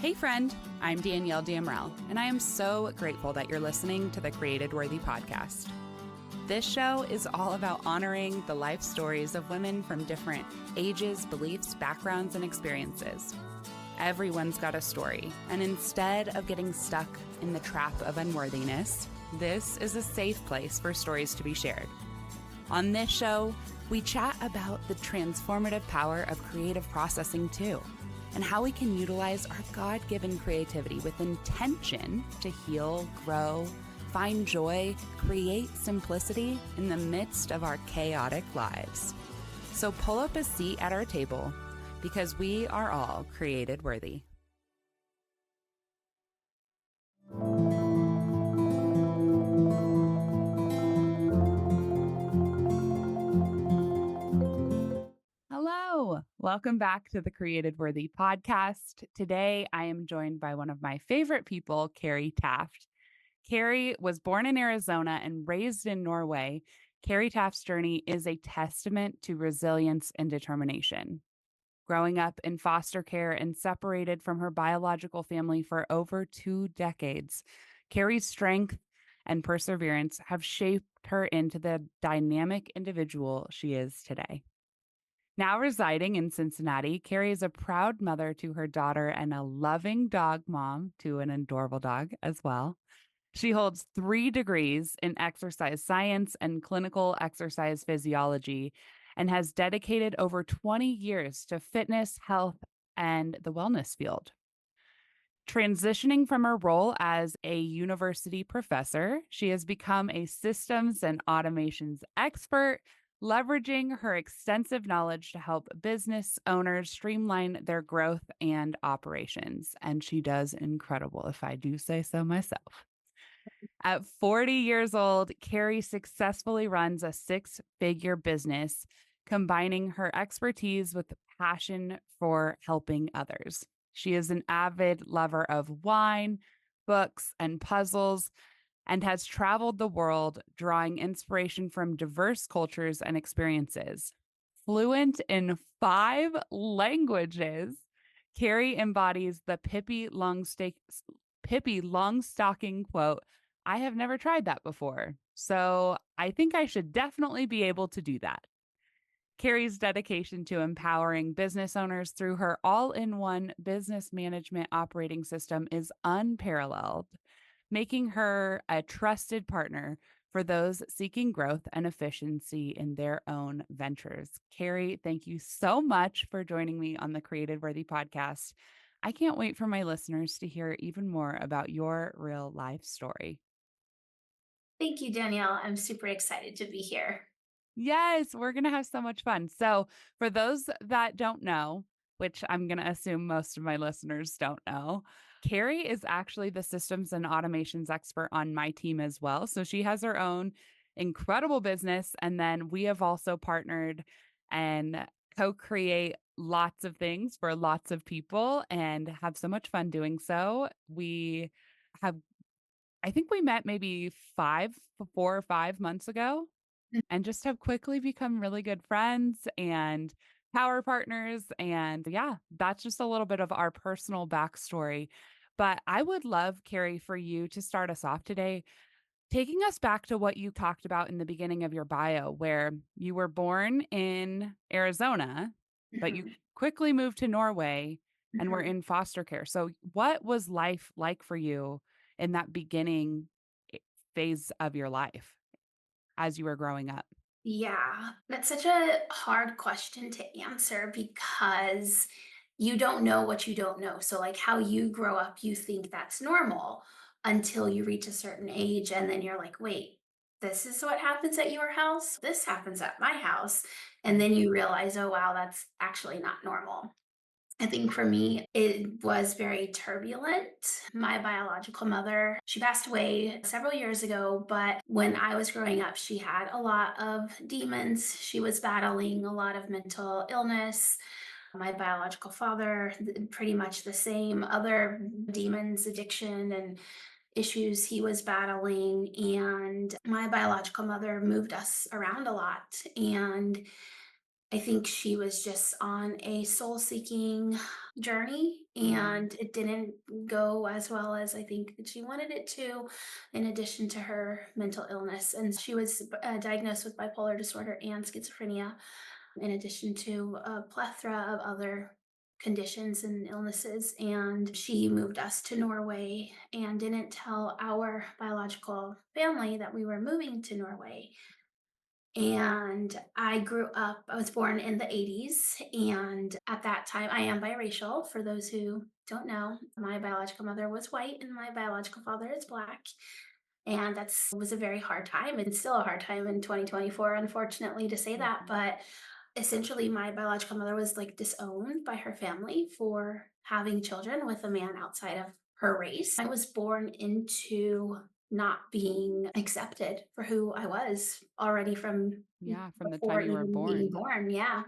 Hey friend, I'm Danielle Damrell, and I am so grateful that you're listening to the Created Worthy podcast. This show is all about honoring the life stories of women from different ages, beliefs, backgrounds, and experiences. Everyone's got a story, and instead of getting stuck in the trap of unworthiness, this is a safe place for stories to be shared. On this show, we chat about the transformative power of creative processing too, and how we can utilize our God-given creativity with intention to heal, grow, find joy, create simplicity in the midst of our chaotic lives. So pull up a seat at our table because we are all created worthy. Hello, welcome back to the Created Worthy podcast. Today, I am joined by one of my favorite people, Kerry Taft. Kerry was born in Arizona and raised in Norway. Kerry Taft's journey is a testament to resilience and determination. Growing up in foster care and separated from her biological family for over 2 decades, Kerry's strength and perseverance have shaped her into the dynamic individual she is today. Now residing in Cincinnati, Kerry is a proud mother to her daughter and a loving dog mom to an adorable dog as well. She holds 3 degrees in exercise science and clinical exercise physiology and has dedicated over 20 years to fitness, health, and the wellness field. Transitioning from her role as a university professor, she has become a systems and automations expert, leveraging her extensive knowledge to help business owners streamline their growth and operations. And she does incredible, if I do say so myself. At 40 years old, Kerry successfully runs a 6-figure business, combining her expertise with passion for helping others. She is an avid lover of wine, books, and puzzles, and has traveled the world, drawing inspiration from diverse cultures and experiences. Fluent in 5 languages, Kerry embodies the Pippi Longstocking quote, "I have never tried that before, so I think I should definitely be able to do that." Kerry's dedication to empowering business owners through her all-in-one business management operating system is unparalleled, making her a trusted partner for those seeking growth and efficiency in their own ventures. Kerry, thank you so much for joining me on the Created Worthy podcast. I can't wait for my listeners to hear even more about your real life story. Thank you, Danielle. I'm super excited to be here. Yes, we're going to have so much fun. So, for those that don't know, which I'm going to assume most of my listeners don't know, Kerry is actually the systems and automations expert on my team as well. So, she has her own incredible business. And then we have also partnered and co create lots of things for lots of people and have so much fun doing so. We have, I think we met maybe 4 or 5 months ago and just have quickly become really good friends and power partners. And yeah, that's just a little bit of our personal backstory. But I would love, Kerry, for you to start us off today, taking us back to what you talked about in the beginning of your bio, where you were born in Arizona, but you Mhm, quickly moved to Norway and were mhm. in foster care. So, what was life like for you in that beginning phase of your life as you were growing up? Yeah, that's such a hard question to answer because you don't know what you don't know. So, like how you grow up, you think that's normal until you reach a certain age. And then you're like, wait, this is what happens at your house. This happens at my house. And then you realize, oh, wow, that's actually not normal. I think for me, it was very turbulent. My biological mother, she passed away several years ago, but when I was growing up, she had a lot of demons. She was battling a lot of mental illness. My biological father, pretty much the same, other demons, addiction, and issues he was battling. And my biological mother moved us around a lot. And I think she was just on a soul-seeking journey, Mm, and it didn't go as well as I think that she wanted it to, in addition to her mental illness. And she was diagnosed with bipolar disorder and schizophrenia, in addition to a plethora of other conditions and illnesses. And she moved us to Norway and didn't tell our biological family that we were moving to Norway. And I was born in the 80s. And at that time, I am biracial. For those who don't know, my biological mother was white and my biological father is black. And that's was a very hard time and still a hard time in 2024, unfortunately, to say that. mhm. But essentially, my biological mother was like disowned by her family for having children with a man outside of her race. I was born into not being accepted for who I was already from Yeah, from the time before you were even being born. born. Yeah.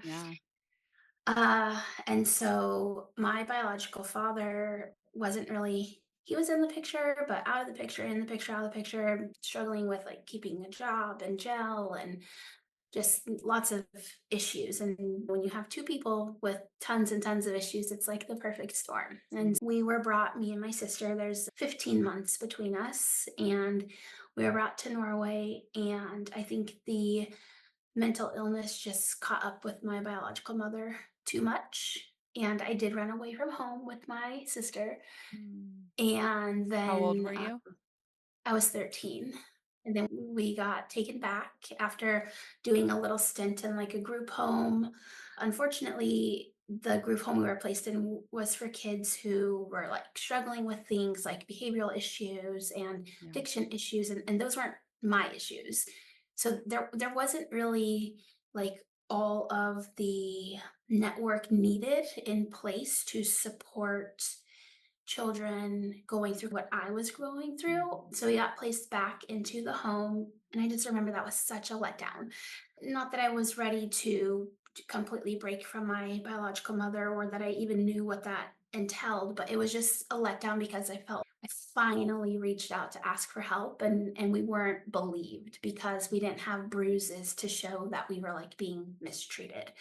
Yeah. And so my biological father wasn't really, he was in the picture, but out of the picture, in the picture, out of the picture, struggling with like keeping a job and jail and just lots of issues. And when you have two people with tons and tons of issues, it's like the perfect storm. And Mm, we were brought, me and my sister, there's 15 months between us, and we were brought to Norway. And I think the mental illness just caught up with my biological mother too much. And I did run away from home with my sister. mm. And How old then were you? I was 13. And then we got taken back after doing a little stint in like a group home. Unfortunately, the group home we were placed in was for kids who were like struggling with things like behavioral issues and Yeah. addiction issues. And those weren't my issues. So there wasn't really like all of the network needed in place to support children going through what I was going through. Mhm. So we got placed back into the home. And I just remember that was such a letdown. Not that I was ready to completely break from my biological mother or that I even knew what that entailed, but it was just a letdown because I felt I finally reached out to ask for help, and we weren't believed because we didn't have bruises to show that we were like being mistreated,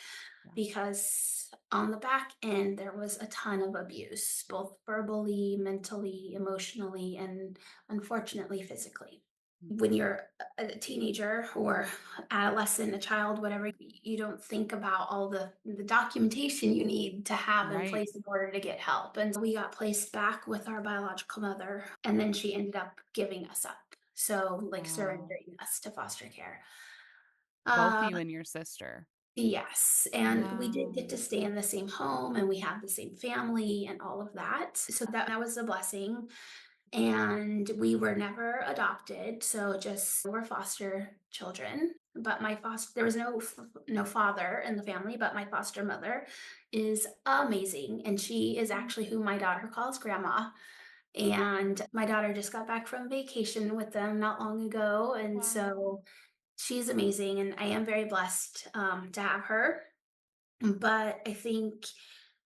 Yeah. because on the back end there was a ton of abuse, both verbally, mentally, emotionally, and unfortunately physically. Mm. When you're a teenager or adolescent, a child, whatever, you don't think about all the documentation you need to have in Right. place in order to get help. And we got placed back with our biological mother, and then she ended up giving us up. So, like, Wow. surrendering us to foster care. Both Uh, you and your sister. Yes, and we did get to Wow. stay in the same home and we have the same family and all of that. So that was a blessing. And we were never adopted, so just we're foster children. But my foster there was no father in the family, but my foster mother is amazing, and she is Mm. actually who my daughter calls grandma. And my daughter just got back from vacation with them not long ago, and Wow. so she's amazing, and I am very blessed, to have her. But I think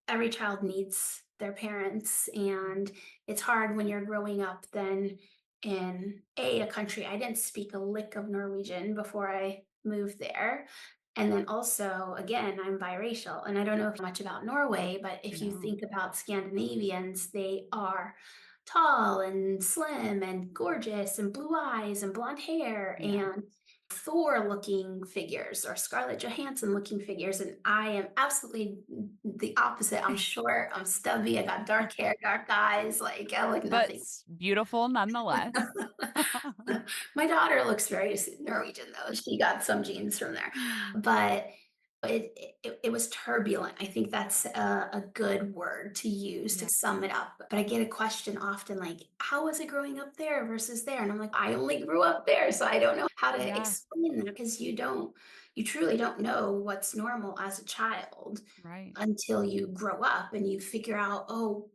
every child needs their parents, and Mhm. it's hard when you're growing up then in a country. I didn't speak a lick of Norwegian before I moved there. And then also, again, I'm biracial, and I don't know much about Norway, but if you No. think about Scandinavians, they are tall and slim and gorgeous and blue eyes and blonde hair Yeah. and Thor looking figures or Scarlett Johansson looking figures. And I am absolutely the opposite. I'm short, I'm stubby, I got dark hair, dark eyes, like I look But nothing. beautiful nonetheless. My daughter looks very Norwegian though. She got some genes from there. Mm. But it was turbulent. I think that's a good word to use to Yeah. sum it up. But I get a question often like, how was it growing up there versus there? And I'm like, I only grew up there, so I don't know how to Yeah. explain that, because you truly don't know what's normal as a child Right. until you grow up and you figure out, oh,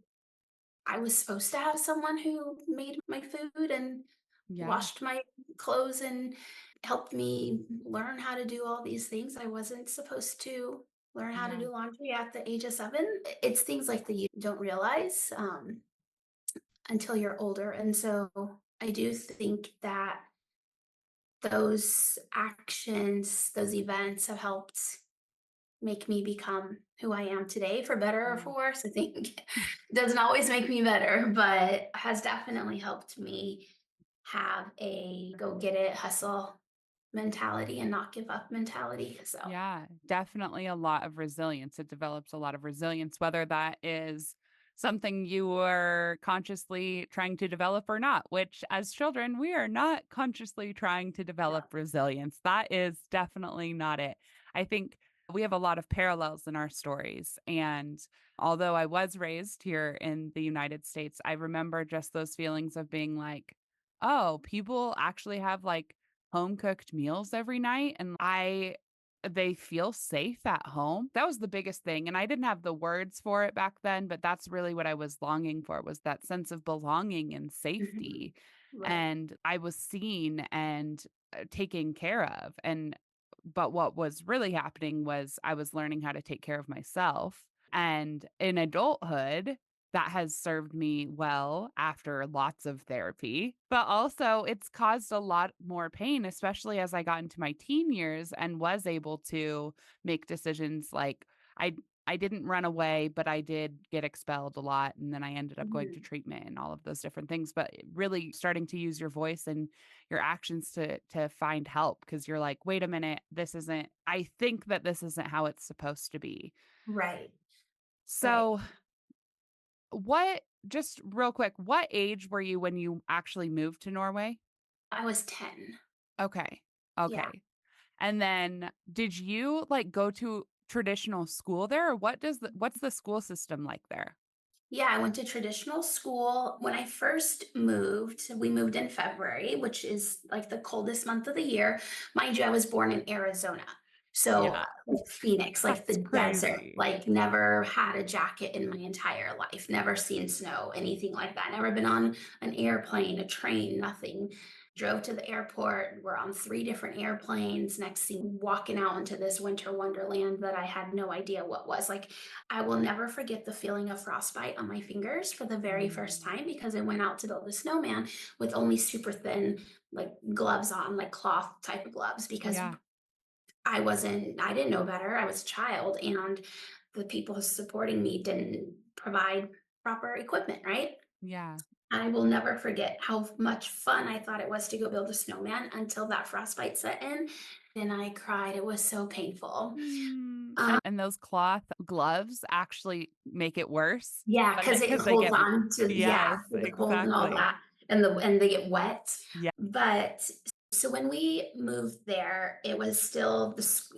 I was supposed to have someone who made my food and Yeah. washed my clothes and helped me learn how to do all these things. I wasn't supposed to learn how to Yeah. do laundry at the age of 7. It's things like that you don't realize, until you're older. And so I do think that those actions, those events have helped make me become who I am today, for better or Yeah. for worse. I think it doesn't always make me better, but has definitely helped me have a go get it, hustle mentality and not give up mentality. So, Yeah, definitely a lot of resilience. It develops a lot of resilience, whether that is something you were consciously trying to develop or not, which as children, we are not consciously trying to yeah. develop resilience. That is definitely not it. I think we have a lot of parallels in our stories. And although I was raised here in the United States, I remember just those feelings of being like, oh, people actually have like home cooked meals every night. And they feel safe at home. That was the biggest thing, and I didn't have the words for it back then, but that's really what I was longing for, was that sense of belonging and Mhm. safety, Right. and I was seen and, taken care of, and but what was really happening was I was learning how to take care of myself, and in adulthood, that has served me well after lots of therapy, but also it's caused a lot more pain, especially as I got into my teen years and was able to make decisions like I I didn't run away, but I did get expelled a lot and then I ended up going to Mhm. treatment and all of those different things, but really starting to use your voice and your actions to find help because you're like, "Wait a minute, this isn't I think that this isn't how it's supposed to be." Right. Right. So, what just real quick, what age were you when you actually moved to Norway? I was 10. Okay. Yeah. Okay. And then did you, like, go to traditional school there, or what's the school system like there? Yeah, I went to traditional school. When I first moved, we moved in February, which is like the coldest month of the year. Mind you, I was born in Arizona. So, Yeah, like Phoenix, like that's the desert, crazy. like never had a jacket in my entire life, never seen snow, anything like that. Never been on an airplane, a train, nothing. Drove to the airport. We're on three different airplanes. Next thing, walking out into this winter wonderland that I had no idea what was. Like, I will never forget the feeling of frostbite on my fingers for the very first Mm, time because I went out to build a snowman with only super thin, like gloves on, like cloth type of gloves, because yeah, I didn't know better. I was a child, and the people supporting me didn't provide proper equipment, right? yeah. I will never forget how much fun I thought it was to go build a snowman until that frostbite set in. And I cried. It was so painful. Mm, Um, and those cloth gloves actually make it worse, Yeah, but because it 'cause they holds get on to, yeah, yes, to the cold and all exactly. that, and they get wet. Yeah. But so when we moved there, it was still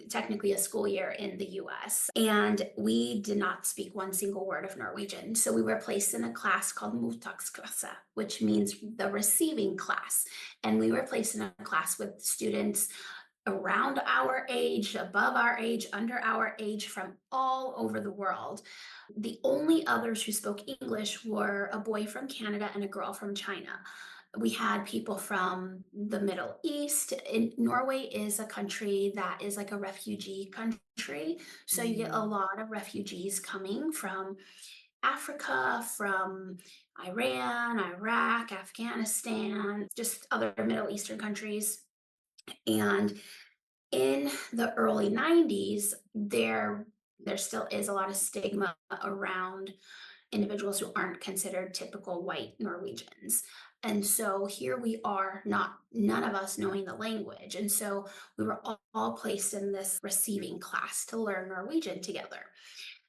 technically a school year in the US, and we did not speak one single word of Norwegian. So we were placed in a class called mottaksklasse, which means the receiving class. And we were placed in a class with students around our age, above our age, under our age, from all over the world. The only others who spoke English were a boy from Canada and a girl from China. We had people from the Middle East. Norway is a country that is like a refugee country. So you get a Mm, lot of refugees coming from Africa, from Iran, Iraq, Afghanistan, just other Middle Eastern countries. And in the early 90s, there still is a lot of stigma around individuals who aren't considered typical white Norwegians. And so here we are, not none of us knowing the language. And so we were all placed in this receiving class to learn Norwegian together.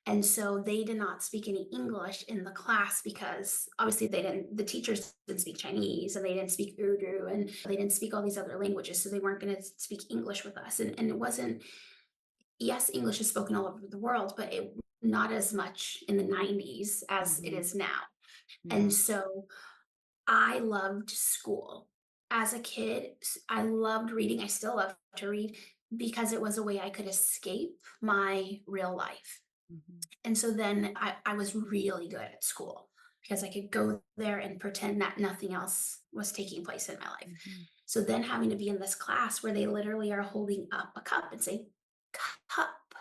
And so they did not speak any English in the class because obviously the teachers didn't speak Chinese and they didn't speak Urdu and they didn't speak all these other languages. So they weren't going to speak English with us. And it wasn't, yes, English is spoken all over the world, but not as much in the 90s as it mhm, is now. And yeah, so I loved school. As a kid, I loved reading. I still love to read because it was a way I could escape my real life. mhm, And so then I was really good at school because I could go there and pretend that nothing else was taking place in my life. mhm, So then having to be in this class where they literally are holding up a cup and say, cup,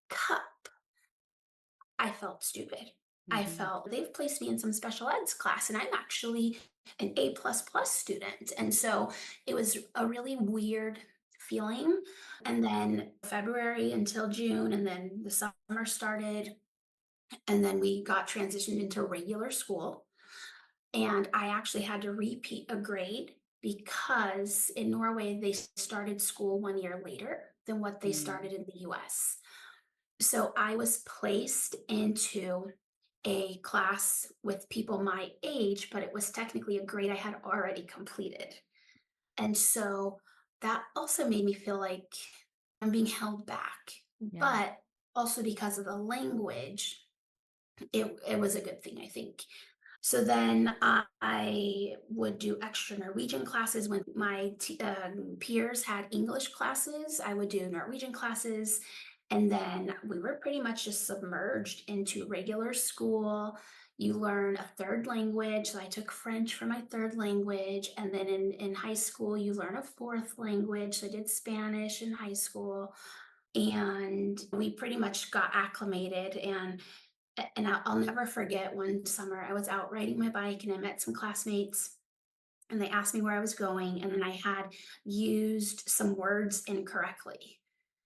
cup, I felt stupid. I mhm, felt they've placed me in some special eds class and I'm actually an A plus plus student. And so it was a really weird feeling. And then February until June, and then the summer started, and then we got transitioned into regular school. And I actually had to repeat a grade because in Norway, they started school 1 year later than what they Mm, started in the US. So I was placed into a class with people my age, but it was technically a grade I had already completed. And so that also made me feel like I'm being held back. yeah. But also because of the language, it was a good thing, I think. So then I would do extra Norwegian classes when my peers had English classes. I would do Norwegian classes. And then we were pretty much just submerged into regular school. You learn a third language. So I took French for my third language. And then in high school, you learn a fourth language. So I did Spanish in high school. And we pretty much got acclimated. And I'll never forget one summer I was out riding my bike and I met some classmates and they asked me where I was going. And then I had used some words incorrectly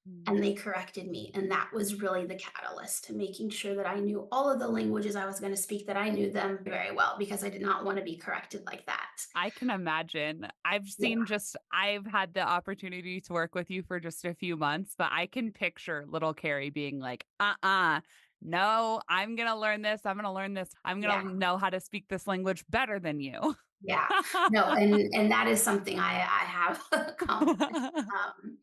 Mm. and they corrected me. And that was really the catalyst to making sure that I knew all of the languages I was going to speak, that I knew them very well because I did not want to be corrected like that. I can imagine. Yeah. I've had the opportunity to work with you for just a few months, but I can picture little Carrie being like, no, I'm going to learn this. I'm going to learn this. I'm Yeah. going to know how to speak this language better than you. Yeah. No, and that is something I have accomplished. Um,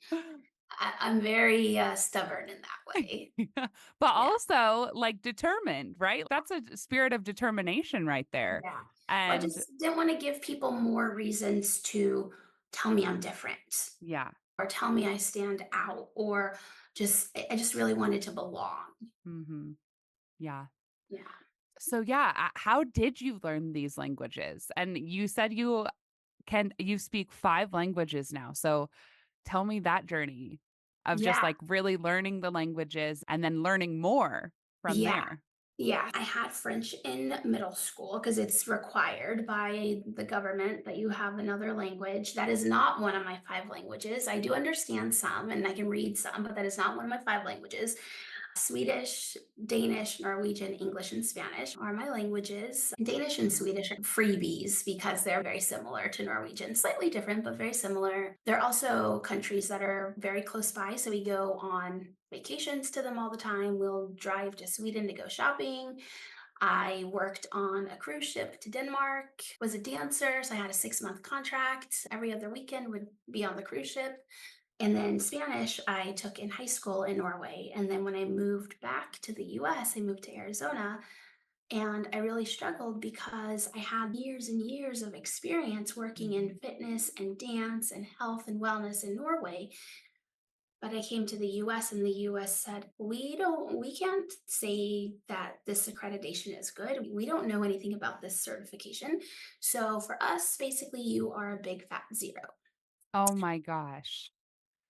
I'm very stubborn in that way. Yeah. But Yeah. also like determined, right? That's a spirit of determination right there. Yeah. Well, I And just didn't want to give people more reasons to tell me I'm different yeah. or tell me I stand out or I just really wanted to belong. Hmm. Yeah. Yeah. So yeah, how did you learn these languages? And you said you speak 5 languages now. So tell me that journey of just Yeah. like really learning the languages and then learning more from Yeah. there. Yeah. I had French in middle school because it's required by the government that you have another language. That is not one of my 5 languages. I do understand some and I can read some, but that is not one of my 5 languages. Swedish, Danish, Norwegian, English, and Spanish are my languages. Danish and Mm. Swedish are freebies because they're very similar to Norwegian, slightly different, but very similar. They're also countries that are very close by. So we go on vacations to them all the time. We'll drive to Sweden to go shopping. I worked on a cruise ship to Denmark, was a dancer. So I had a 6 month contract. Every other weekend would be on the cruise ship. And then Spanish, I took in high school in Norway. And then when I moved back to the US, I moved to Arizona. And I really struggled because I had years and years of experience working in Mhm. fitness and dance and health and wellness in Norway. But I came to the US and the US said, we can't say that this accreditation is good. We don't know anything about this certification. So for us, basically, you are a big fat zero. Oh my gosh.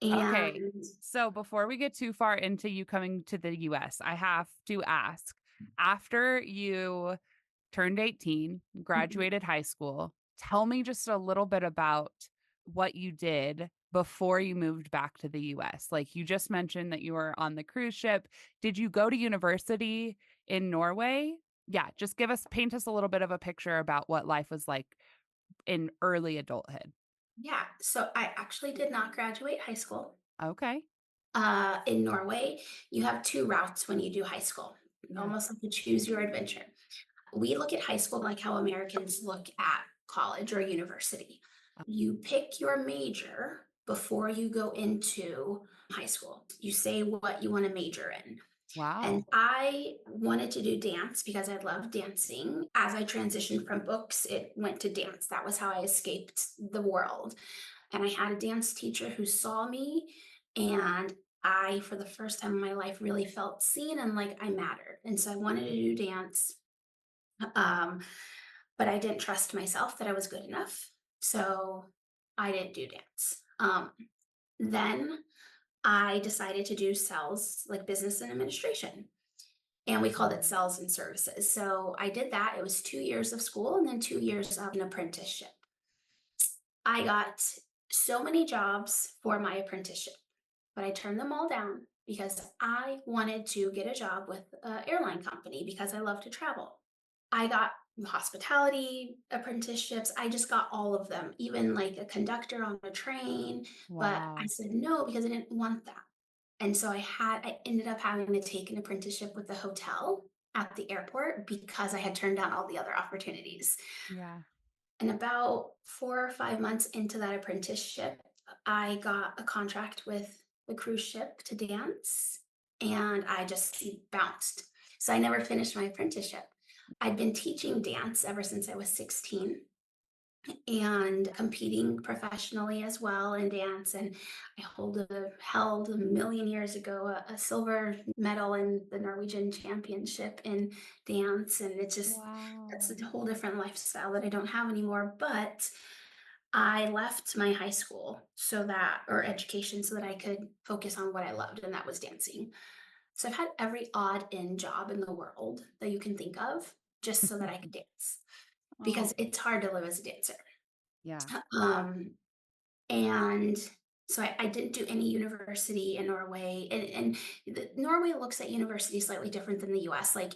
Okay. And So before we get too far into you coming to the US, I have to ask, after you turned 18, graduated high school, tell me just a little bit about what you did before you moved back to the US. Like you just mentioned that you were on the cruise ship. Did you go to university in Norway? Yeah, just paint us a little bit of a picture about what life was like in early adulthood. yeah, so I actually did not graduate high school. Okay. In Norway, you have 2 routes when you do high school, Yeah. almost like you choose your adventure. We look at high school like how Americans look at college or university. You pick your major before you go into high school. You say what you want to major in. And Wow. I wanted to do dance because I love dancing. As I transitioned from books, it went to dance. That was how I escaped the world. And I had a dance teacher who saw me, and I, for the first time in my life, really felt seen and like I mattered. And so I wanted to do dance, um, but I didn't trust myself that I was good enough. So I didn't do dance. Then I decided to do sales, like business and administration. And we called it Mhm. sales and services. So I did that. It was 2 years of school and then 2 years of an apprenticeship. I got so many jobs for my apprenticeship, but I turned them all down because I wanted to get a job with an airline company because I love to travel. I got hospitality apprenticeships. I just got all of them, even like a conductor on a train. But I Wow. said no because I didn't want that. And so I ended up having to take an apprenticeship with the hotel at the airport because I had turned down all the other opportunities. Yeah. And about 4 or 5 months into that apprenticeship, I got a contract with the cruise ship to dance, and I just bounced. So I never finished my apprenticeship. I'd been teaching dance ever since I was 16 and competing professionally as well in dance. And held a million years ago a silver medal in the Norwegian championship in dance. And that's Wow. a whole different lifestyle that I don't have anymore. But I left my high school or education so that I could focus on what I loved, and that was dancing. So I've had every odd end job in the world that you can think of just so that I could dance because Oh, it's hard to live as a dancer. yeah. Um, and so I didn't do any university in Norway, and Norway looks at university slightly different than the US. Like,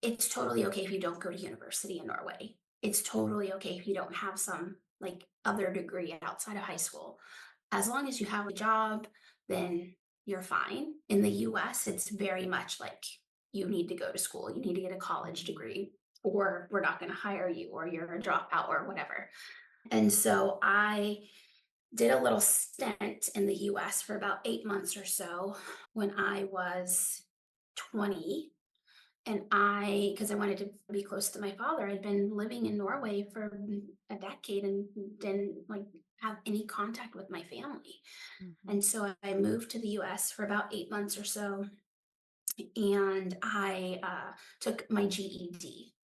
it's totally okay if you don't go to university in Norway. It's totally okay if you don't have some like other degree outside of high school. As long as you have a job, then you're fine. In the US, it's very much like you need to go to school, you need to get a college Mhm. degree, or we're not going to hire you, or you're a dropout, or whatever. And so I did a little stint in the US for about 8 months or so when I was 20. And because I wanted to be close to my father, I'd been living in Norway for a decade and didn't like have any contact with my family. Mhm. And so I moved to the US for about 8 months or so. And I took my GED.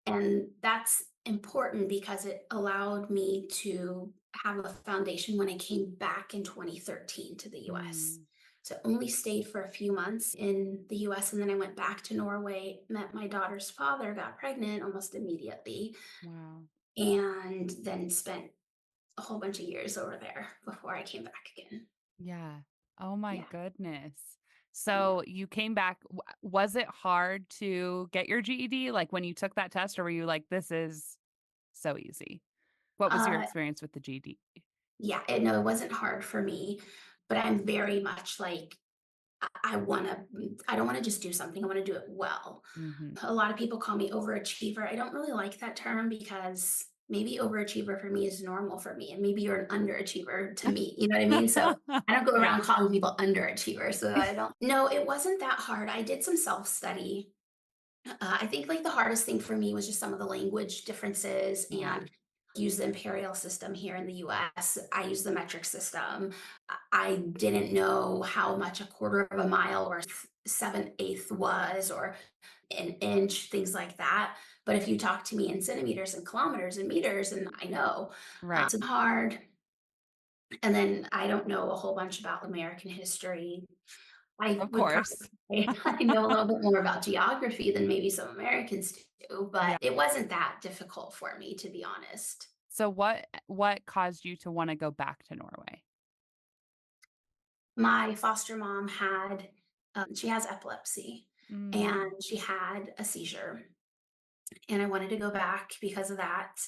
And that's important because it allowed me to have a foundation when I came back in 2013 to the US. Mm. So I only stayed for a few months in the US, and then I went back to Norway, met my daughter's father, got pregnant almost immediately, Wow. and then spent a whole bunch of years over there before I came back again. Yeah. Oh my Yeah. goodness. Yeah. So you came back. Was it hard to get your GED? Like when you took that test, or were you like, this is so easy? What was your Uh, experience with the GED? yeah, no, it wasn't hard for me, but I'm very much like I don't wanna just do something, I wanna do it well. Hmm. A lot of people call me overachiever. I don't really like that term because maybe overachiever for me is normal for me, and maybe you're an underachiever to me, you know what I mean? So, I don't go Yeah. around calling people underachievers, so I don't. No, it wasn't that hard. I did some self-study. I think, like, the hardest thing for me was just some of the language differences Yeah. and use the imperial system here in the US. I use the metric system. I didn't know how much a quarter of a mile or 7/8 was, or an inch, things like that. But if you talk to me in centimeters and kilometers and meters, and I know, Right. it's hard. And then I don't know a whole bunch about American history. I Of would probably course. say I know a little bit more about geography than maybe some Americans do, Yeah. but it wasn't that difficult for me, to be honest. So what caused you to want to go back to Norway? My foster mom she has epilepsy, and Mm. she had a seizure, and I wanted to go back because of that.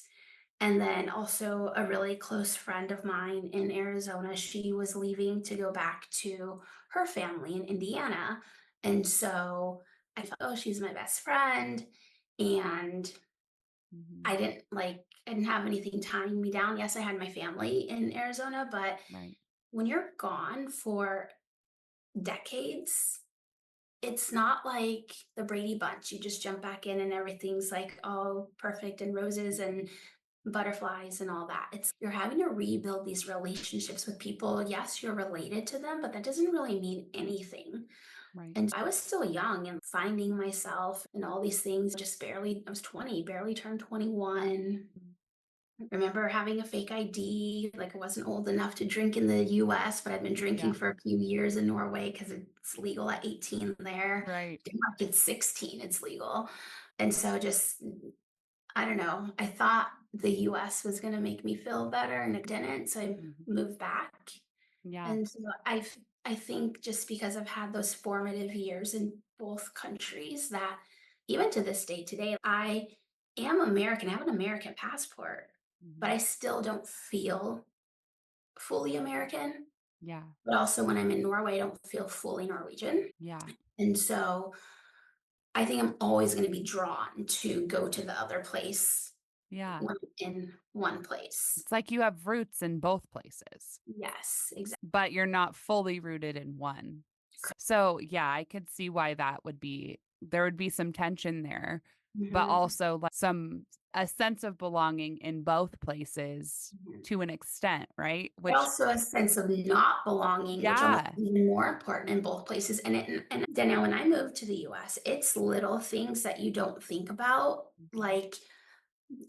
And then also a really close friend of mine in Arizona, she was leaving to go back to her family in Indiana. And so I thought, oh, she's my best friend. And Mhm. I didn't have anything tying me down. Yes, I had my family in Arizona, but Right. when you're gone for decades, it's not like the Brady Bunch. You just jump back in and everything's like all perfect and roses and butterflies and all that. It's You're having to rebuild these relationships with people. Yes, you're related to them, but that doesn't really mean anything. Right. And I was still young and finding myself and all these things. I was 20, barely turned 21. Mm. I remember having a fake ID. Like, I wasn't old enough to drink in the US, but I'd been drinking Yeah. for a few years in Norway because it's legal at 18 there. Right. Denmark, it's 16, it's legal. And so just I don't know. I thought the US was gonna make me feel better and it didn't, so I Mhm. moved back. Yeah. And so I think just because I've had those formative years in both countries that even to this day today, I am American. I have an American passport, but Mhm. I still don't feel fully American. Yeah. But also when I'm in Norway, I don't feel fully Norwegian. Yeah. And so I think I'm always going to be drawn to go to the other place Yeah. when I'm in one place. It's like you have roots in both places, Yes, exactly. but you're not fully rooted in one. So, yeah, I could see why that would be there would be some tension there, but Mhm, also like some a sense of belonging in both places mhm. to an extent, right? But Which also a sense of not belonging, which almost yeah. even more important in both places. And Danielle, when I moved to the US, it's little things that you don't think about. Mhm. Like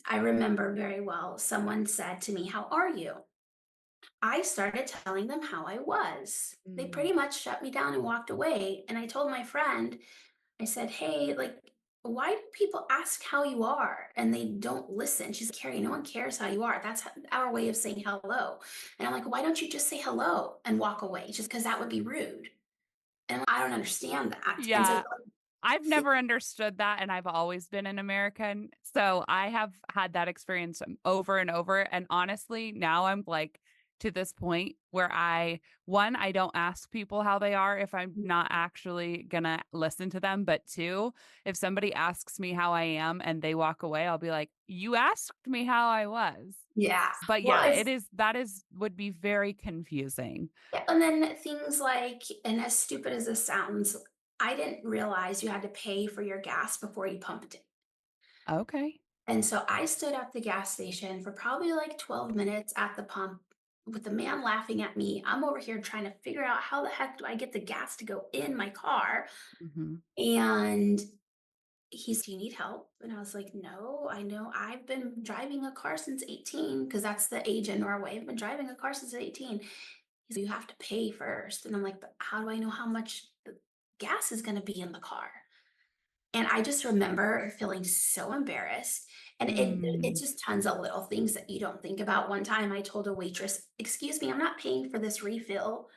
I remember very well, someone said to me, "How are you?" I started telling them how I was. They Mm. pretty much shut me down and walked away. And I told my friend, I said, "Hey, like, why do people ask how you are and they don't listen?" She's like, "Carrie, no one cares how you are. That's our way of saying hello." And I'm like, "Why don't you just say hello and walk away? Just because that would be rude." And I don't understand that. And so, Yeah. I've never understood that, and I've always been an American, so I have had that experience, over and over, and honestly, now I'm, like, to this point where 1, I don't ask people how they are if I'm not actually gonna listen to them, but 2, if somebody asks me how I am and they walk away, I'll be like, "You asked me how I was." yeah. But Well, yeah, it's it is that is would be very confusing. yeah, and then things like, and as stupid as this sounds, I didn't realize you had to pay for your gas before you pumped it. Okay. And so I stood at the gas station for probably like 12 minutes at the pump with the man laughing at me. I'm over here trying to figure out how the heck do I get the gas to go in my car? Mhm. And he's, "Do you need help?" And I was like, "No, I know I've been driving a car since 18," because that's the age in Norway. I've been driving a car since 18. He's like, "You have to pay first." And I'm like, "But how do I know how much the gas is going to be in the car?" And I just remember feeling so embarrassed, and it's Mm. just tons of little things that you don't think about. One time I told a waitress, "Excuse me, I'm not paying for this refill."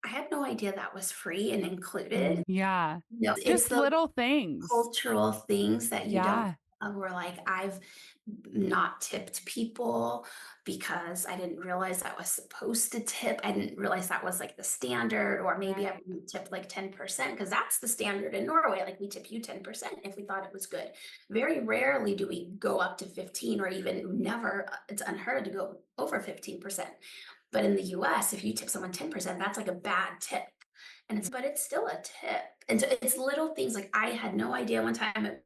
I had no idea that was free and included. Yeah. No, it's Just the little things. cultural things that you don't Yeah. where, like, I've not tipped people because I didn't realize I was supposed to tip. I didn't realize that was, like, the standard, or maybe I Right. wouldn't tip, like, 10% because that's the standard in Norway, like, we tip you 10% if we thought it was good. Very rarely do we go up to 15 or even never, it's unheard to go over 15%. But in the US, if you tip someone 10%, that's like a bad tip. And Mm. it's still a tip. And so it's little things like I had no idea one time it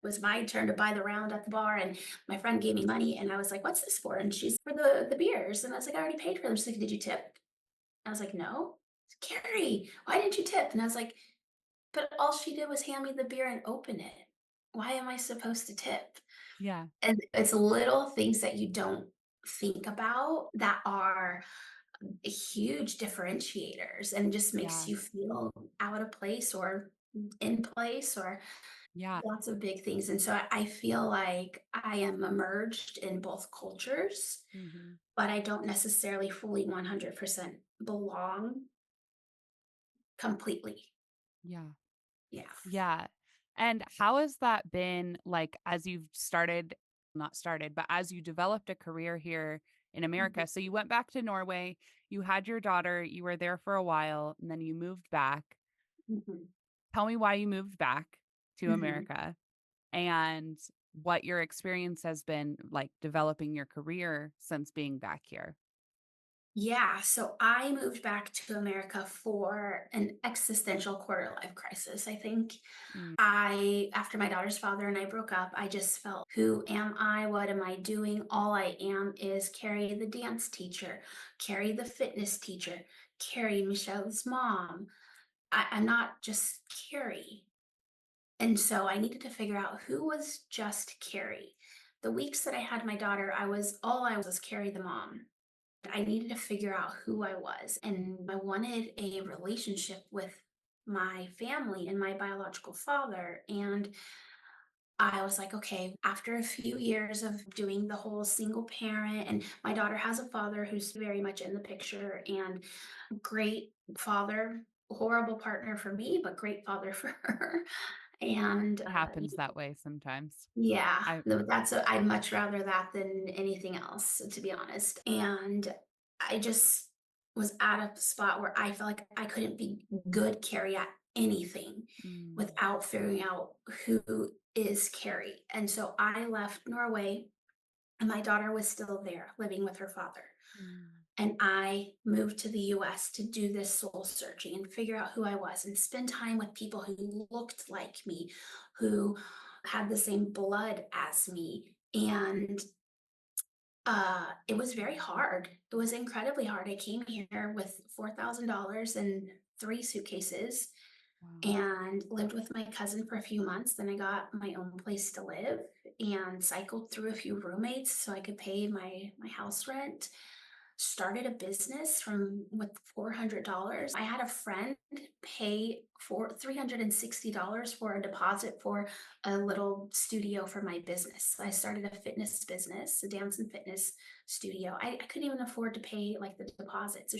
was my turn to buy the round at the bar and my friend gave me money and I was like, "What's this for?" And she's for the beers. And I was like, "I already paid for them." She's like, "Did you tip?" I was like, "No." "Carrie, why didn't you tip?" And I was like, "But all she did was hand me the beer and open it. Why am I supposed to tip?" Yeah. And it's little things that you don't think about that are huge differentiators and just makes Yeah. you feel out of place or in place or Yeah. lots of big things. And so I feel like I am emerged in both cultures, Mhm. but I don't necessarily fully 100% belong completely. Yeah. Yeah. Yeah. And how has that been like as you've started not started, but as you developed a career here in Mhm, America? So you went back to Norway, you had your daughter, you were there for a while, and then you moved back. mhm, Tell me why you moved back to mhm. America and what your experience has been like developing your career since being back here. Yeah, so I moved back to America for an existential quarter life crisis, I think. Mm. After my daughter's father and I broke up, I just felt, who am I? What am I doing? All I am is Carrie, the dance teacher, Carrie, the fitness teacher, Carrie, Michelle's mom. I'm not just Carrie. And so I needed to figure out who was just Carrie. The weeks that I had my daughter, all I was Carrie, the mom. I needed to figure out who I was. And I wanted a relationship with my family and my biological father. And I was like, okay, after a few years of doing the whole single parent, and my daughter has a father who's very much in the picture and great father, horrible partner for me, but great father for her. And It happens that way sometimes. yeah, I I'd much rather that than anything else, to be honest. And I just was at a spot where I felt like I couldn't be good Carrie at anything mm, without figuring out who is Carrie. And so I left Norway, and my daughter was still there living with her father. mm, And I moved to the US to do this soul searching and figure out who I was and spend time with people who looked like me, who had the same blood as me. And it was very hard. It was incredibly hard. I came here with $4,000 and three suitcases wow. and lived with my cousin for a few months. Then I got my own place to live and cycled through a few roommates so I could pay my house rent. Started a business from with $400. I had a friend pay for $360 for a deposit for a little studio for my business. I started a fitness business, a dance and fitness studio. I couldn't even afford to pay like the deposit. So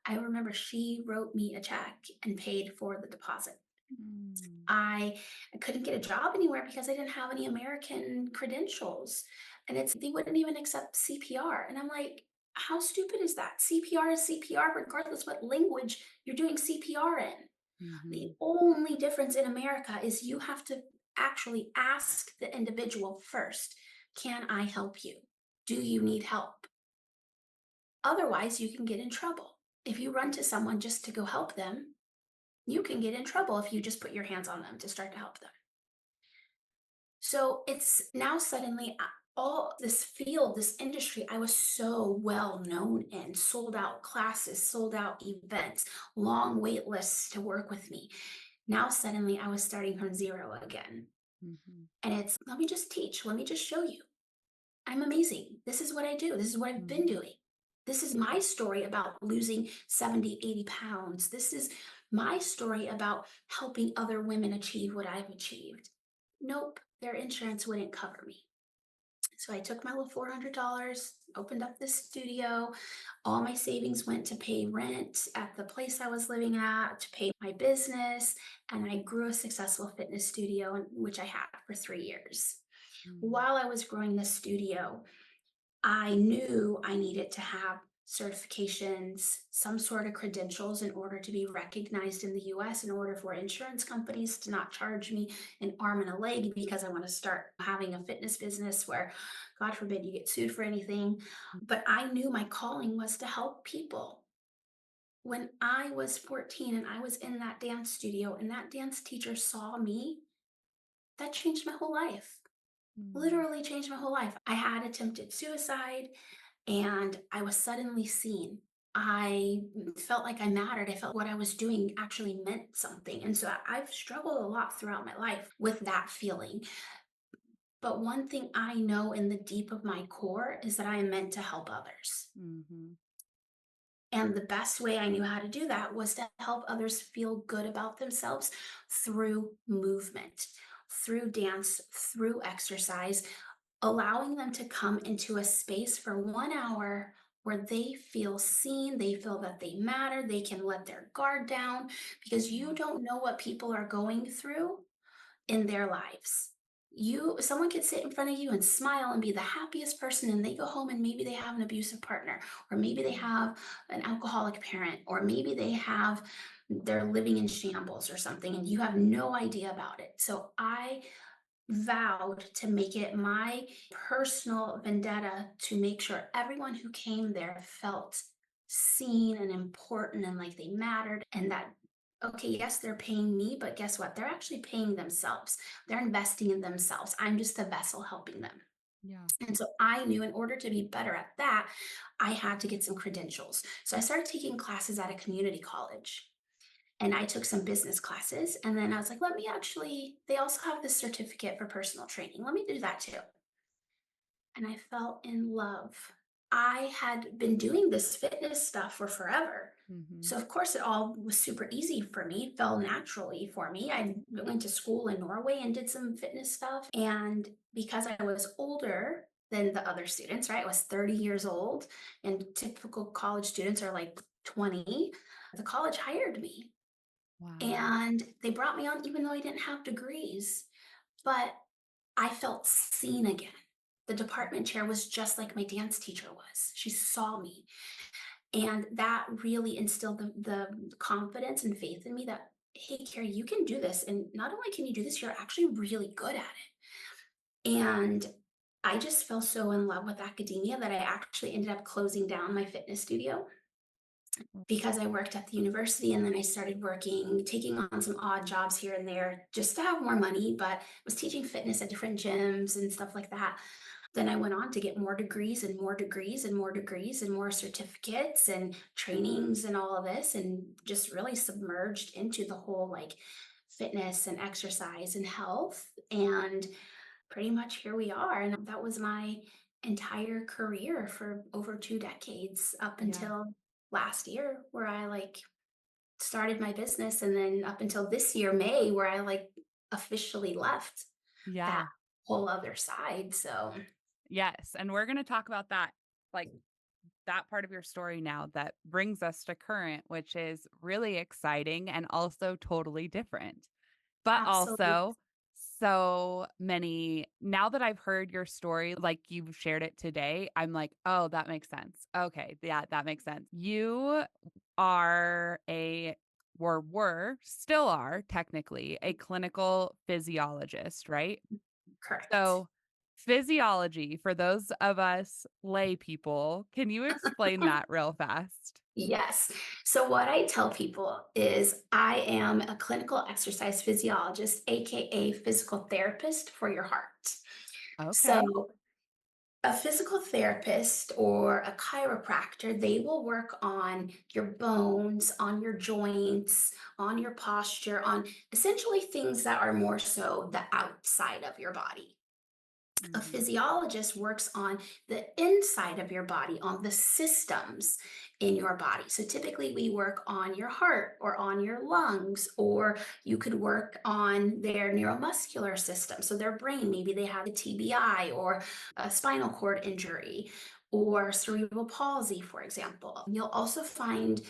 I remember she wrote me a check and paid for the deposit. Mm, I couldn't get a job anywhere because I didn't have any American credentials. And they wouldn't even accept CPR. And I'm like, how stupid is that? CPR is CPR, regardless what language you're doing CPR in. The mhm, only difference in America is you have to actually ask the individual first, can I help you? Do you need help? Otherwise, you can get in trouble. If you run to someone just to go help them, you can get in trouble if you just put your hands on them to start to help them. So it's now suddenly all this field, this industry, I was so well known in, sold out classes, sold out events, long wait lists to work with me. Now suddenly I was starting from zero again. mhm, And it's, let me just teach, let me just show you. I'm amazing. This is what I do. This is what I've been mhm, doing. This is my story about losing 70, 80 pounds. This is my story about helping other women achieve what I've achieved. Nope, their insurance wouldn't cover me. So I took my little $400, opened up this studio. All my savings went to pay rent at the place I was living at, to pay my business, and I grew a successful fitness studio, which I had for 3 years. mm, While I was growing this studio, I knew I needed to have certifications, some sort of credentials in order to be recognized in the US, in order for insurance companies to not charge me an arm and a leg because I want to start having a fitness business where, God forbid, you get sued for anything. But I knew my calling was to help people. When I was 14 and I was in that dance studio and that dance teacher saw me, that changed my whole life. mm, Literally changed my whole life. I had attempted suicide and I was suddenly seen. I felt like I mattered. I felt what I was doing actually meant something. And so I've struggled a lot throughout my life with that feeling. But one thing I know in the deep of my core is that I am meant to help others. mhm, And the best way I knew how to do that was to help others feel good about themselves through movement, through dance, through exercise, allowing them to come into a space for 1 hour where they feel seen, they feel that they matter, they can let their guard down because you yeah, don't know what people are going through in their lives. Someone could sit in front of you and smile and be the happiest person, and they go home and maybe they have an abusive partner, or maybe they mm, have an alcoholic parent, or maybe they're living in shambles or something, and you have no idea about it. So I vowed to make it my personal vendetta to make sure everyone who came there felt seen and important and like they mattered, and that, okay, yes, they're paying me, but guess what? They're actually paying themselves. They're investing in themselves. I'm just a vessel helping them. yeah, And so I knew in order to be better at that, I had to get some credentials. So I started taking classes at a community college and I took some business classes. And then I was like, they also have this certificate for personal training. Let me do that too. And I fell in love. I had been doing this fitness stuff for forever. Mhm. So of course it all was super easy for me, it fell naturally for me. I went to school in Norway and did some fitness stuff. And because I was older than the other students, right? I was 30 years old and typical college students are like 20. The college hired me Wow. and they brought me on even though I didn't have degrees. But I felt seen again. The department chair was just like my dance teacher was. She saw me. And that really instilled the confidence and faith in me that, hey, Carrie, you can do this. And not only can you do this, you're actually really good at it. And I just fell so in love with academia that I actually ended up closing down my fitness studio because I worked at the university and then I started working, taking on some odd jobs here and there just to have more money, but was teaching fitness at different gyms and stuff like that. Then I went on to get more degrees and more degrees and more degrees and more certificates and trainings and all of this, and just really submerged into the whole like fitness and exercise and health. And pretty much here we are. And that was my entire career for over 2 decades up Yeah. until last year, where I like started my business. And then up until this year, May, where I like officially left that Yeah. whole other side. So Yes, and we're gonna talk about that, like, that part of your story now that brings us to current, which is really exciting and also totally different. But absolutely. also so many now that I've heard your story, like you've shared it today, I'm like, "Oh, that makes sense. Okay, yeah, that makes sense." You are a or were, still are technically a clinical physiologist, right? Correct. So, physiology, for those of us lay people, can you explain that real fast? Yes. So, what I tell people is I am a clinical exercise physiologist, AKA physical therapist for your heart. Okay. So, a physical therapist or a chiropractor, they will work on your bones, on your joints, on your posture, on essentially things that are more so the outside of your body. A Mhm. physiologist works on the inside of your body, on the systems in your body. So typically, we work on your heart or on your lungs, or you could work on their neuromuscular system. So, their brain, maybe they have a TBI or a spinal cord injury or cerebral palsy, for example. You'll also find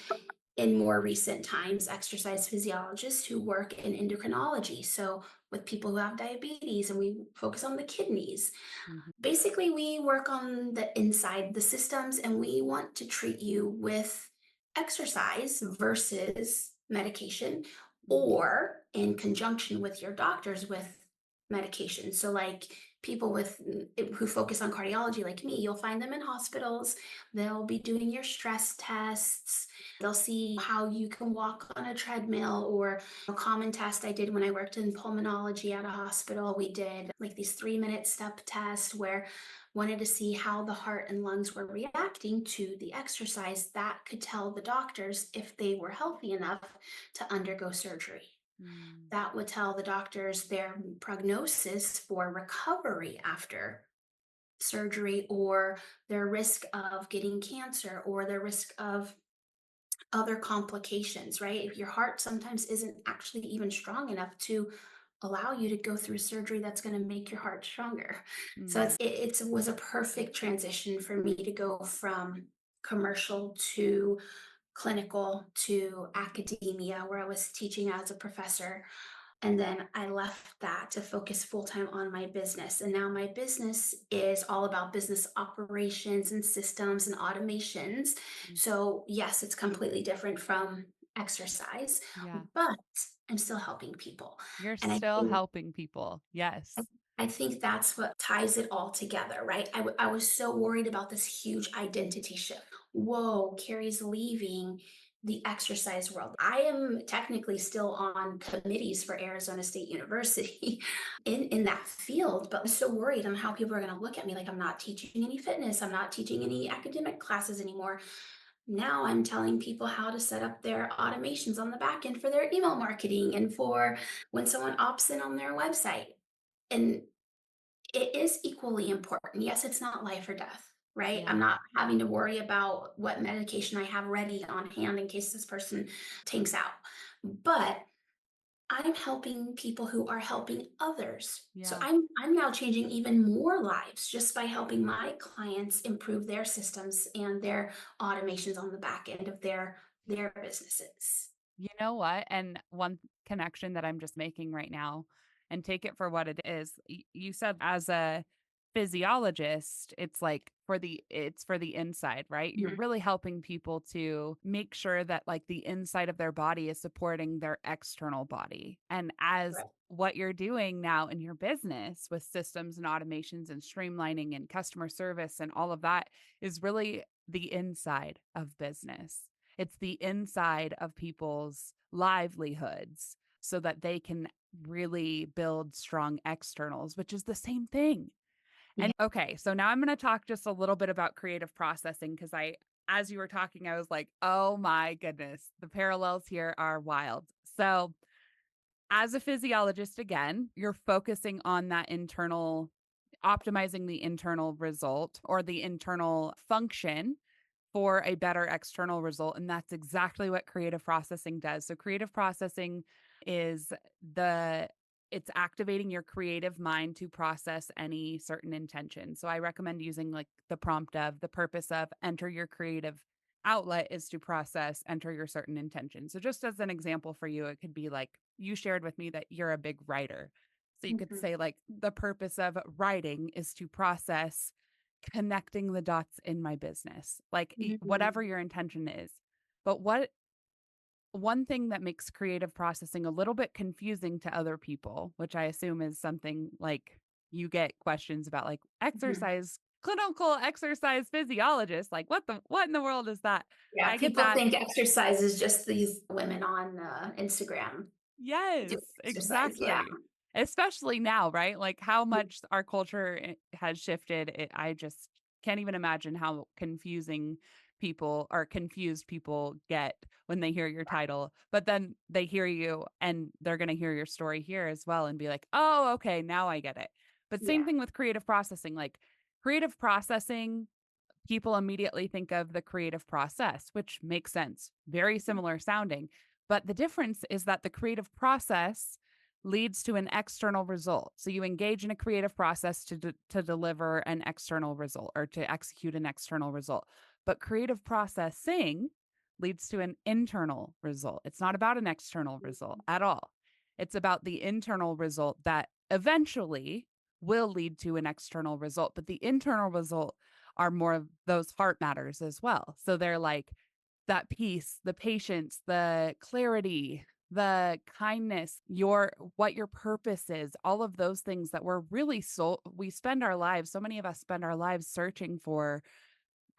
in more recent times exercise physiologists who work in endocrinology. So, with people who have diabetes, and we focus on the kidneys. Mhm. Basically, we work on the inside, the systems, and we want to treat you with exercise versus medication Mhm. or in conjunction with your doctors with medication. So, like people who focus on cardiology, like me, you'll find them in hospitals. They'll be doing your stress tests. They'll see how you can walk on a treadmill, or a common test I did when I worked in pulmonology at a hospital. We did like these 3-minute step tests where wanted to see how the heart and lungs were reacting to the exercise that could tell the doctors if they were healthy enough to undergo surgery. Mm. That would tell the doctors their prognosis for recovery after surgery, or their risk of getting cancer, or their risk of other complications, right? If your heart sometimes isn't actually even strong enough to allow you to go through surgery that's going to make your heart stronger. So Mm. it was a perfect transition for me to go from commercial to clinical to academia, where I was teaching as a professor. And then I left that to focus full time on my business. And now my business is all about business operations and systems and automations. Mm. So, yes, it's completely different from exercise, Yeah. but I'm still helping people. You're And still helping people. Yes. I think that's what ties it all together, right? I was so worried about this huge identity shift. Whoa, Carrie's leaving the exercise world. I am technically still on committees for Arizona State University in that field, but I'm so worried on how people are going to look at me like I'm not teaching any fitness, I'm not teaching any academic classes anymore. Now I'm telling people how to set up their automations on the back end for their email marketing and for when someone opts in on their website. And it is equally important. Yes, it's not life or death. right? Yeah. I'm not having to worry about what medication I have ready on hand in case this person tanks out. But I'm helping people who are helping others. So Yeah. I'm now changing even more lives just by helping my clients improve their systems and their automations on the back end of their businesses. You know what? And one connection that I'm just making right now, and take it for what it is. You said as a physiologist, it's for the inside, right? You're Mhm. really helping people to make sure that like the inside of their body is supporting their external body. And as Right. what you're doing now in your business with systems and automations and streamlining and customer service and all of that is really the inside of business. It's the inside of people's livelihoods so that they can really build strong externals, which is the same thing. Yeah. And okay, so now I'm going to talk just a little bit about creative processing because as you were talking, I was like, oh my goodness, the parallels here are wild. So, as a physiologist, again, you're focusing on that internal, optimizing the internal result or the internal function for a better external result. And that's exactly what creative processing does. So creative processing is the it's activating your creative mind to process any certain intention. So I recommend using like the prompt of the purpose of enter your creative outlet is to process, enter your certain intention. So just as an example for you, it could be like you shared with me that you're a big writer. So you could Mhm. say like the purpose of writing is to process connecting the dots in my business, like Mhm. whatever your intention is. But what one thing that makes creative processing a little bit confusing to other people, which I assume is something like you get questions about, like Mhm. exercise, clinical exercise physiologist, like what in the world is that? Yeah, I get people that. think exercise is just these women on Instagram Yes, doing exercise. Yeah. exactly. Especially now, right? Like how much our culture has shifted. I just can't even imagine how confusing people or confused people get when they hear your title. But then they hear you and they're going to hear your story here as well and be like, oh, okay, now I get it. But same Yeah. thing with creative processing. Like creative processing, people immediately think of the creative process, which makes sense, very similar sounding. But the difference is that the creative process leads to an external result. So you engage in a creative process to deliver an external result or to execute an external result. But creative processing leads to an internal result. It's not about an external result at all. It's about the internal result that eventually will lead to an external result. But the internal result are more of those heart matters as well. So they're like that peace, the patience, the clarity, the kindness, your what your purpose is, all of those things that we're really we spend our lives, so many of us spend our lives searching for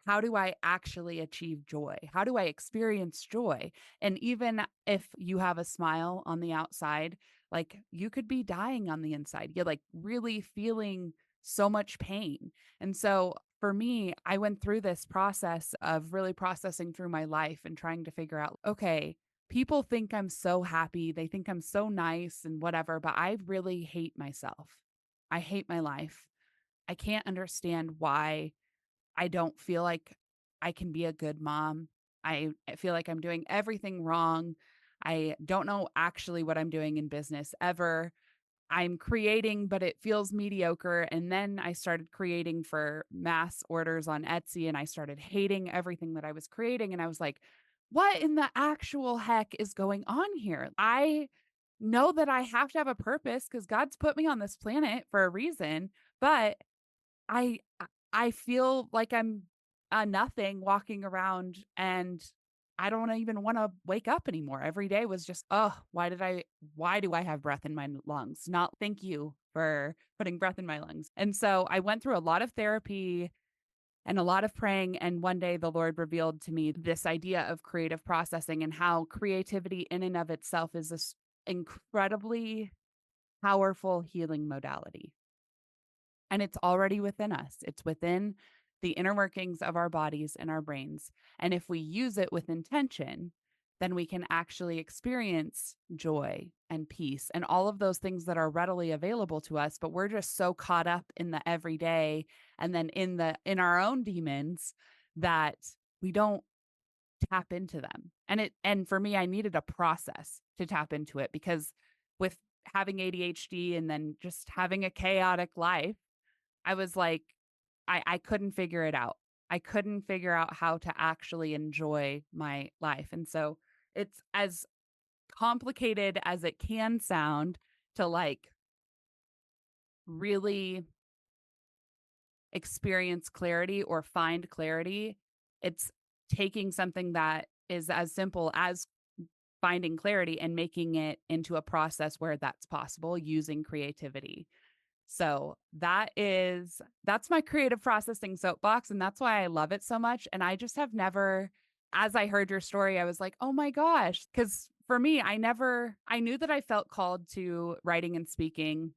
how do I actually achieve joy? How do I experience joy? And even if you have a smile on the outside, like you could be dying on the inside. You're like really feeling so much pain. And so for me, I went through this process of really processing through my life and trying to figure out, okay, people think I'm so happy. They think I'm so nice and whatever, but I really hate myself. I hate my life. I can't understand why I don't feel like I can be a good mom. I feel like I'm doing everything wrong. I don't know actually what I'm doing in business ever. I'm creating, but it feels mediocre. And then I started creating for mass orders on Etsy and I started hating everything that I was creating. And I was like, what in the actual heck is going on here? I know that I have to have a purpose because God's put me on this planet for a reason, but I feel like I'm a nothing walking around and I don't even want to wake up anymore. Every day was just, oh, why do I have breath in my lungs? Not thank you for putting breath in my lungs. And so I went through a lot of therapy and a lot of praying. And one day the Lord revealed to me this idea of creative processing and how creativity in and of itself is this incredibly powerful healing modality. And it's already within us. It's within the inner workings of our bodies and our brains. And if we use it with intention, then we can actually experience joy and peace and all of those things that are readily available to us. But we're just so caught up in the everyday and then in our own demons that we don't tap into them. And for me, I needed a process to tap into it because with having ADHD and then just having a chaotic life, I was like, I couldn't figure it out. I couldn't figure out how to actually enjoy my life. And so it's as complicated as it can sound to like really experience clarity or find clarity. It's taking something that is as simple as finding clarity and making it into a process where that's possible using creativity. So that's my creative processing soapbox, and that's why I love it so much. And I just have never, as I heard your story, I was like, oh my gosh. Cause for me, I knew that I felt called to writing and speaking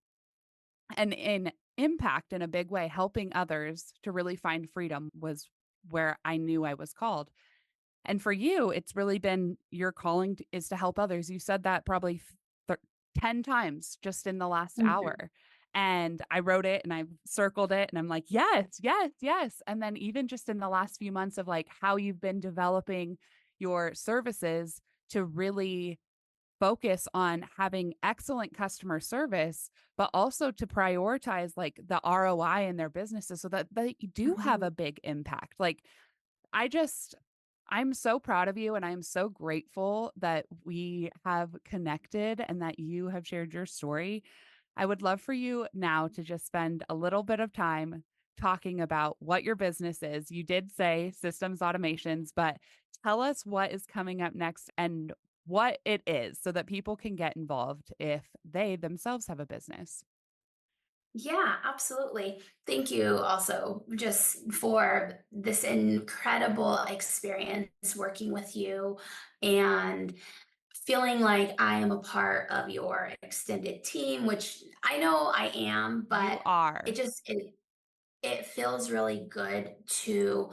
and in impact in a big way, helping others to really find freedom was where I knew I was called. And for you, it's really been your calling is to help others. You said that probably 10 times just in the last Mhm. hour. And I wrote it and I circled it and I'm like, yes, yes, yes. And then even just in the last few months of like how you've been developing your services to really focus on having excellent customer service, but also to prioritize like the ROI in their businesses so that they do have Mhm. a big impact. Like I just I'm so proud of you and I'm so grateful that we have connected and that you have shared your story. I would love for you now to just spend a little bit of time talking about what your business is. You did say systems automations, but tell us what is coming up next and what it is so that people can get involved if they themselves have a business. Yeah, absolutely. Thank you also just for this incredible experience working with you and feeling like I am a part of your extended team, which I know I am, You but it are. just it feels really good to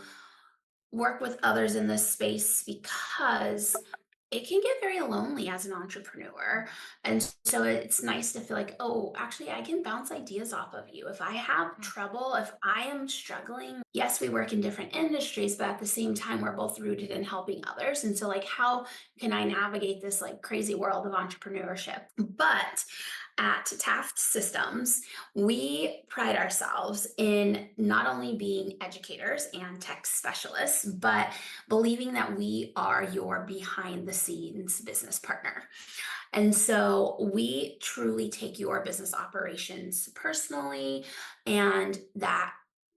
work with others in this space because it can get very lonely as an entrepreneur. And so it's nice to feel like, oh, actually, I can bounce ideas off of you. If I have Yeah. trouble, if I am struggling, yes, we work in different industries, but at the same time, we're both rooted in helping others. And so, like, how can I navigate this like crazy world of entrepreneurship? But at Taft Systems, we pride ourselves in not only being educators and tech specialists, but believing that we are your behind the scenes business partner. And so we truly take your business operations personally, and that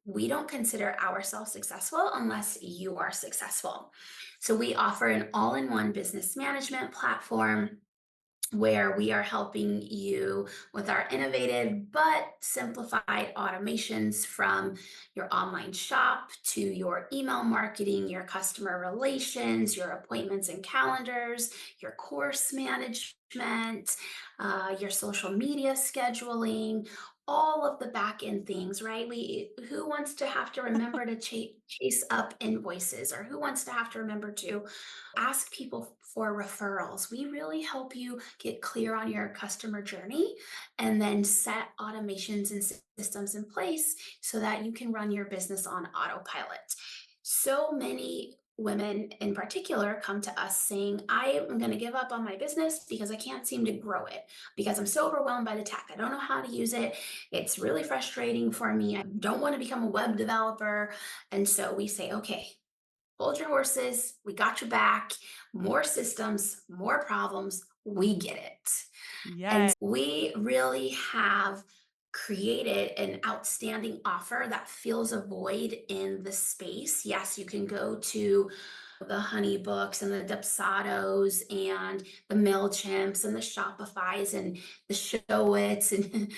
we don't consider ourselves successful unless you are successful. So we offer an all in one business management platform where we are helping you with our innovative but simplified automations from your online shop to your email marketing, your customer relations, your appointments and calendars, your course management, your social media scheduling. All of the back end things, right? We who wants to have to remember to chase up invoices, or who wants to have to remember to ask people for referrals. We really help you get clear on your customer journey and then set automations and systems in place so that you can run your business on autopilot. So many women in particular come to us saying, I am going to give up on my business because I can't seem to grow it because I'm so overwhelmed by the tech. I don't know how to use it. It's really frustrating for me. I don't want to become a web developer. And so we say, okay, hold your horses. We got your back. More systems, more problems. We get it. And Yes. we really have created an outstanding offer that fills a void in the space. Yes, you can go to the honey books and the dipsados and the mailchimps and the shopifys and the showits and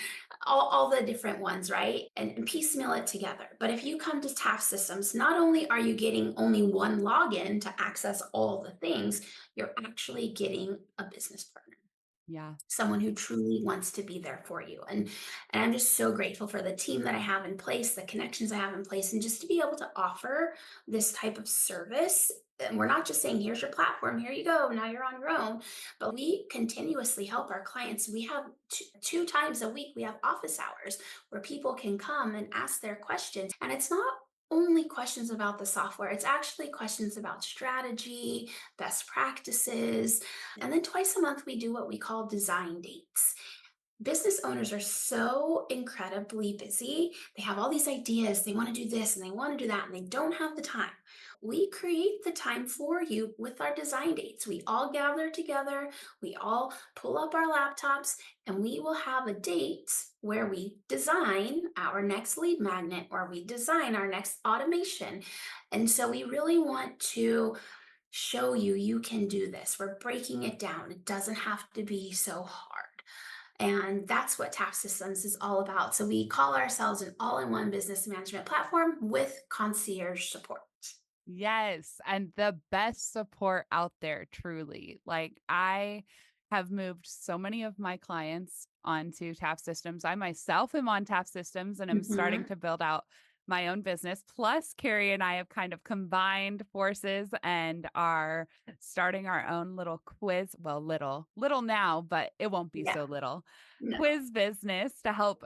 all the different ones, right, and piecemeal it together. But if you come to Taft Systems, not only are you getting only one login to access all the things, you're actually getting a business partner, Yeah. someone who truly wants to be there for you. And I'm just so grateful for the team that I have in place, the connections I have in place, and just to be able to offer this type of service And we're not just saying, here's your platform, here you go, now you're on your own. But we continuously help our clients. We have two times a week, we have office hours where people can come and ask their questions. And it's not only questions about the software, it's actually questions about strategy, best practices. And then twice a month, we do what we call design dates. Business owners are so incredibly busy. They have all these ideas. They want to do this and they want to do that, and they don't have the time. We create the time for you with our design dates. We all gather together, we all pull up our laptops, and we will have a date where we design our next lead magnet or we design our next automation. And so we really want to show you you can do this. We're breaking it down. It doesn't have to be so hard. And that's what Taft Systems is all about. So we call ourselves an all in one business management platform with concierge support. Yes, and the best support out there, truly. Like, I have moved so many of my clients onto Taft Systems. I myself am on Taft Systems and I'm starting Mhm. to build out my own business. Plus, Carrie and I have kind of combined forces and are starting our own little quiz. Well, little now, but it won't be Yeah, so little no. quiz business to help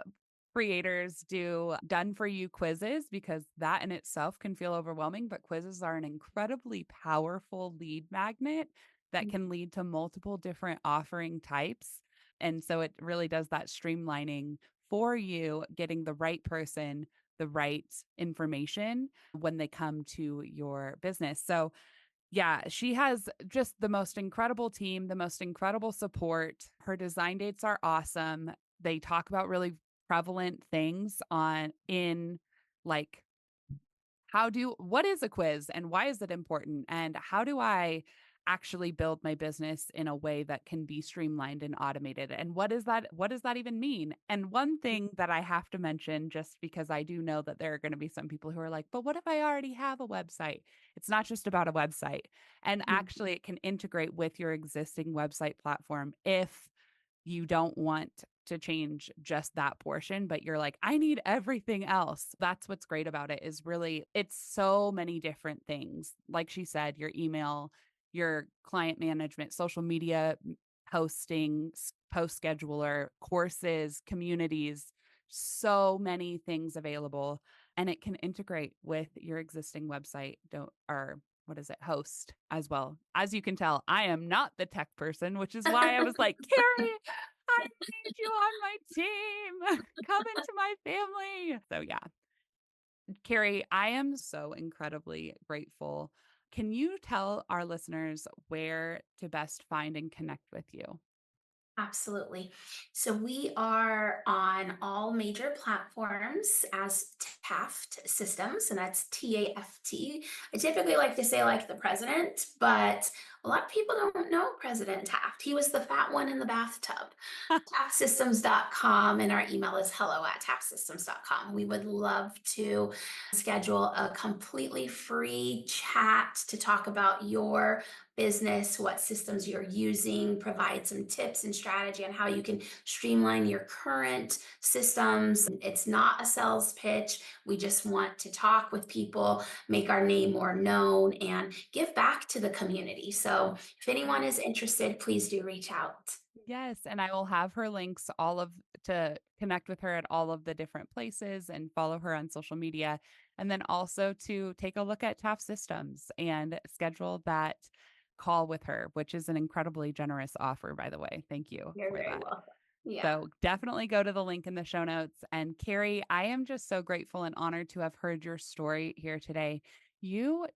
creators do done for you quizzes because that in itself can feel overwhelming, but quizzes are an incredibly powerful lead magnet that can lead to multiple different offering types. And so it really does that streamlining for you, getting the right person, the right information when they come to your business. So, yeah, she has just the most incredible team, the most incredible support. Her design dates are awesome. They talk about really prevalent things on in like what is a quiz and why is it important and how do I actually build my business in a way that can be streamlined and automated and what does that even mean? And one thing that I have to mention just because I do know that there are going to be some people who are like, but what if I already have a website? It's not just about a website, and Mhm. actually it can integrate with your existing website platform if you don't want to change just that portion, but you're like, I need everything else. That's what's great about it is really it's so many different things. Like she said, your email, your client management, social media hosting, post scheduler, courses, communities, so many things available. And it can integrate with your existing website, don't or what is it, host as well. As you can tell, I am not the tech person, which is why I was like, Carrie, I need you on my team. Come into my family. So, yeah, Carrie, I am so incredibly grateful. Can you tell our listeners where to best find and connect with you? Absolutely. So we are on all major platforms as Taft Systems, and that's TAFT. I typically like to say like the president, but a lot of people don't know President Taft. He was the fat one in the bathtub. Taftsystems.com, and our email is hello@taftsystems.com. We would love to schedule a completely free chat to talk about your business, what systems you're using, provide some tips and strategy on how you can streamline your current systems. It's not a sales pitch. We just want to talk with people, make our name more known, and give back to the community. So if anyone is interested, please do reach out. Yes, and I will have her links all of to connect with her at all of the different places and follow her on social media. And then also to take a look at Taft Systems and schedule that call with her, which is an incredibly generous offer, by the way. Thank you You're for very that. welcome. Yeah. So definitely go to the link in the show notes. And Carrie, I am just so grateful and honored to have heard your story here today. You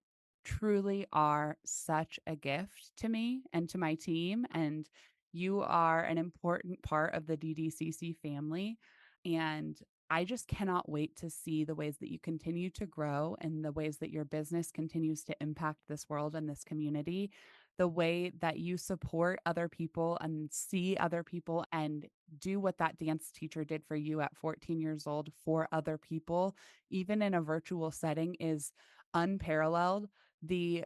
truly are such a gift to me and to my team. And you are an important part of the DDCC family. And I just cannot wait to see the ways that you continue to grow and the ways that your business continues to impact this world and this community, the way that you support other people and see other people and do what that dance teacher did for you at 14 years old for other people, even in a virtual setting, is unparalleled. The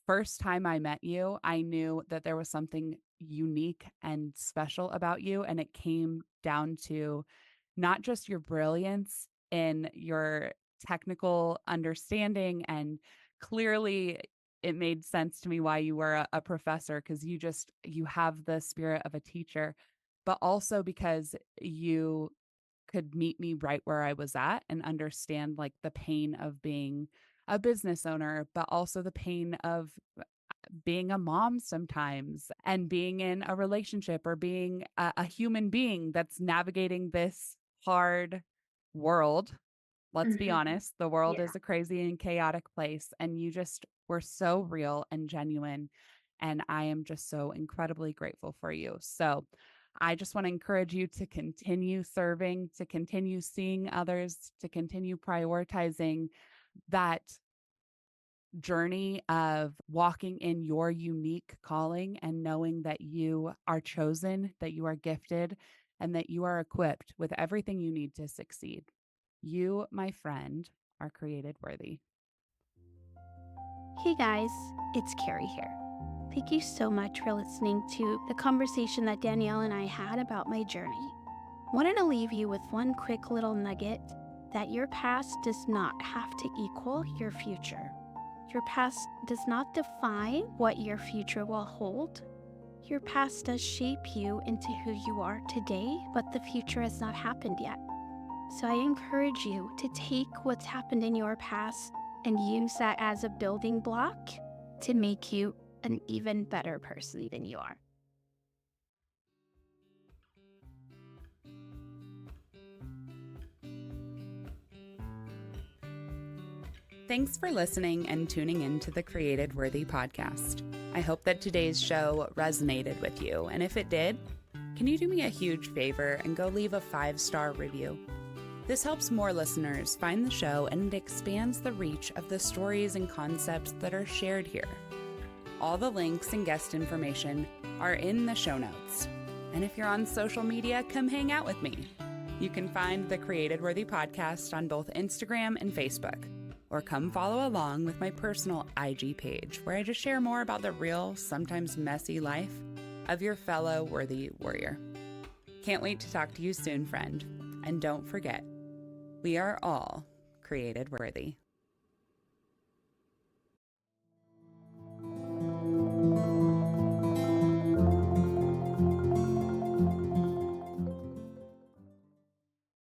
first time I met you, I knew that there was something unique and special about you. And it came down to not just your brilliance in your technical understanding and clearly it made sense to me why you were a professor, because you have the spirit of a teacher, but also because you could meet me right where I was at and understand like the pain of being a business owner, but also the pain of being a mom sometimes and being in a relationship or being a human being that's navigating this hard world. Let's be Mhm. honest, the world Yeah. is a crazy and chaotic place, and you just were so real and genuine. And I am just so incredibly grateful for you. So I just want to encourage you to continue serving, to continue seeing others, to continue prioritizing that journey of walking in your unique calling and knowing that you are chosen, that you are gifted, and that you are equipped with everything you need to succeed. You, my friend, are created worthy. Hey guys, it's Kerry here. Thank you so much for listening to the conversation that Danielle and I had about my journey. Wanted to leave you with one quick little nugget that your past does not have to equal your future. Your past does not define what your future will hold. Your past does shape you into who you are today, but the future has not happened yet. So I encourage you to take what's happened in your past and use that as a building block to make you an even better person than you are. Thanks for listening and tuning in to the Created Worthy podcast. I hope that today's show resonated with you. And if it did, can you do me a huge favor and go leave a 5-star review? This helps more listeners find the show, and it expands the reach of the stories and concepts that are shared here. All the links and guest information are in the show notes. And if you're on social media, come hang out with me. You can find the Created Worthy podcast on both Instagram and Facebook, or come follow along with my personal IG page, where I just share more about the real, sometimes messy life of your fellow worthy warrior. Can't wait to talk to you soon, friend. And don't forget, we are all created worthy.